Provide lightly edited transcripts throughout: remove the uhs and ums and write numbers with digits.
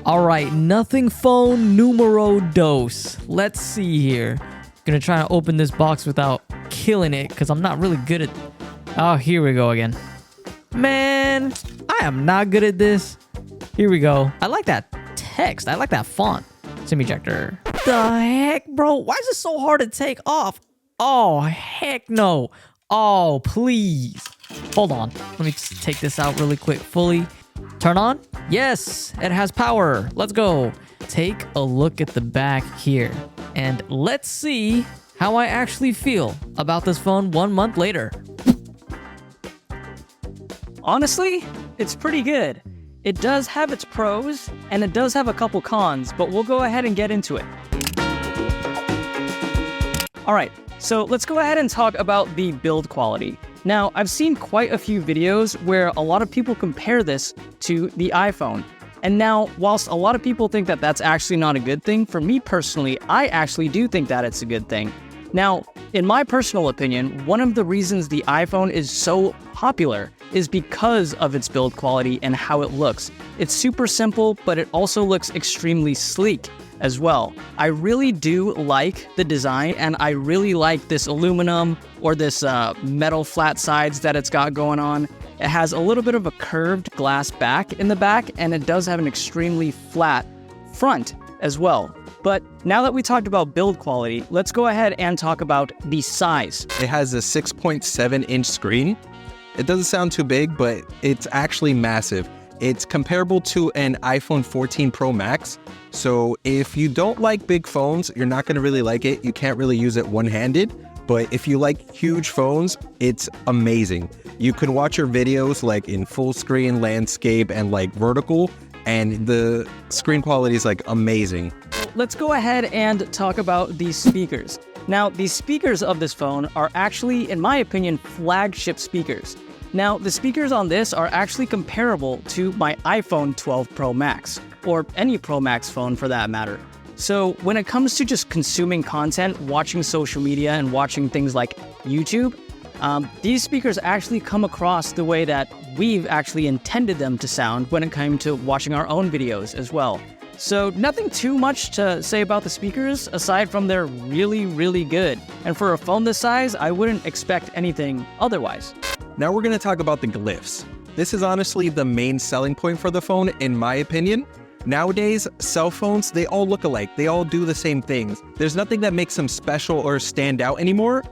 All right, nothing phone numero dos. Let's see here. Gonna try to open this box without killing it because I'm not really good at... Oh, here we go again. Man, I am not good at this. Here we go. I like that text. I like that font. SIM ejector. The heck, bro? Why is it so hard to take off? Oh, heck no. Oh, please. Hold on. Let me just take this out really quick. Fully. Turn on. Yes, it has power. Let's go. Take a look at the back here. And let's see how I actually feel about this phone 1 month later. Honestly, it's pretty good. It does have its pros, and it does have a couple cons, but we'll go ahead and get into it. Alright, so let's go ahead and talk about the build quality. Now, I've seen quite a few videos where a lot of people compare this to the iPhone. And now, whilst a lot of people think that that's actually not a good thing, for me personally, I actually do think that it's a good thing. Now, in my personal opinion, one of the reasons the iPhone is so popular is because of its build quality and how it looks. It's super simple, but it also looks extremely sleek as well. I really do like the design, and I really like this aluminum or this metal flat sides that it's got going on. It has a little bit of a curved glass back in the back, and it does have an extremely flat front as well. But now that we talked about build quality, let's go ahead and talk about the size. It has a 6.7-inch screen. It doesn't sound too big, but it's actually massive. It's comparable to an iPhone 14 Pro Max. So if you don't like big phones, you're not going to really like it. You can't really use it one-handed. But if you like huge phones, it's amazing. You can watch your videos like in full screen, landscape, and like vertical, and the screen quality is like amazing. Let's go ahead and talk about these speakers. Now, the speakers of this phone are actually, in my opinion, flagship speakers. Now, the speakers on this are actually comparable to my iPhone 12 Pro Max, or any Pro Max phone for that matter. So when it comes to just consuming content, watching social media, and watching things like YouTube, these speakers actually come across the way that we've actually intended them to sound when it came to watching our own videos as well. So nothing too much to say about the speakers, aside from they're really, really good. And for a phone this size, I wouldn't expect anything otherwise. Now we're going to talk about the glyphs. This is honestly the main selling point for the phone, in my opinion. Nowadays, cell phones, they all look alike. They all do the same things. There's nothing that makes them special or stand out anymore.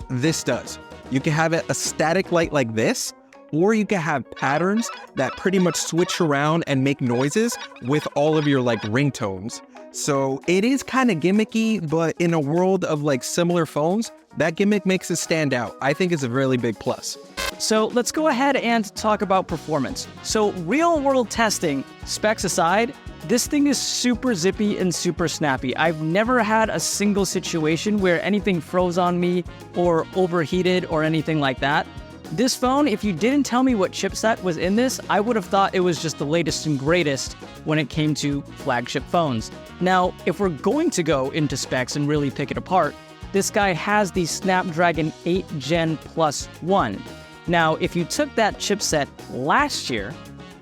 This does. You can have a static light like this, or you can have patterns that pretty much switch around and make noises with all of your like ringtones. So it is kind of gimmicky, but in a world of like similar phones, that gimmick makes it stand out. I think it's a really big plus. So let's go ahead and talk about performance. So real world testing, specs aside, this thing is super zippy and super snappy. I've never had a single situation where anything froze on me or overheated or anything like that. This phone, if you didn't tell me what chipset was in this, I would have thought it was just the latest and greatest when it came to flagship phones. Now, if we're going to go into specs and really pick it apart, this guy has the Snapdragon 8 Gen Plus 1. Now, if you took that chipset last year,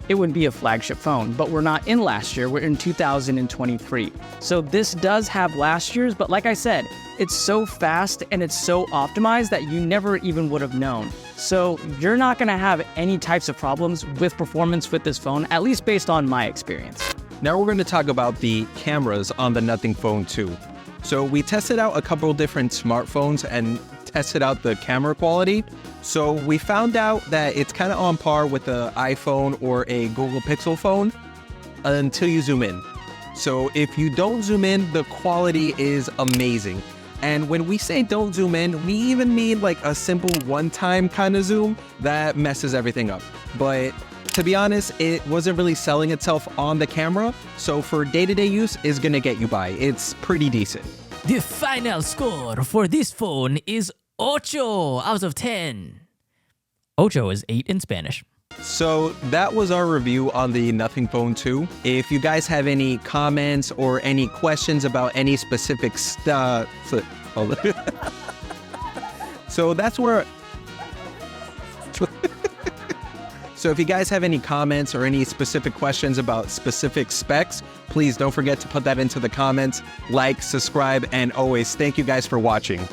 it would be a flagship phone, but we're not in last year, we're in 2023. So this does have last year's, but like I said, it's so fast and it's so optimized that you never even would have known. So you're not gonna have any types of problems with performance with this phone, at least based on my experience. Now we're going to talk about the cameras on the Nothing Phone 2. So we tested out a couple different smartphones and tested out the camera quality. So we found out that it's kind of on par with the iPhone or a Google Pixel phone until you zoom in. So if you don't zoom in, the quality is amazing. And when we say don't zoom in, we even mean like a simple one-time kind of zoom that messes everything up. But to be honest, it wasn't really selling itself on the camera. So for day-to-day use, it's gonna get you by. It's pretty decent. The final score for this phone is 8 out of 10. Ocho is 8 in Spanish. So that was our review on the Nothing Phone 2. If you guys have any comments or any questions about any specific stuff, so that's where So if you guys have any comments or any specific questions about specific specs, please don't forget to put that into the comments. Like, subscribe, and always thank you guys for watching.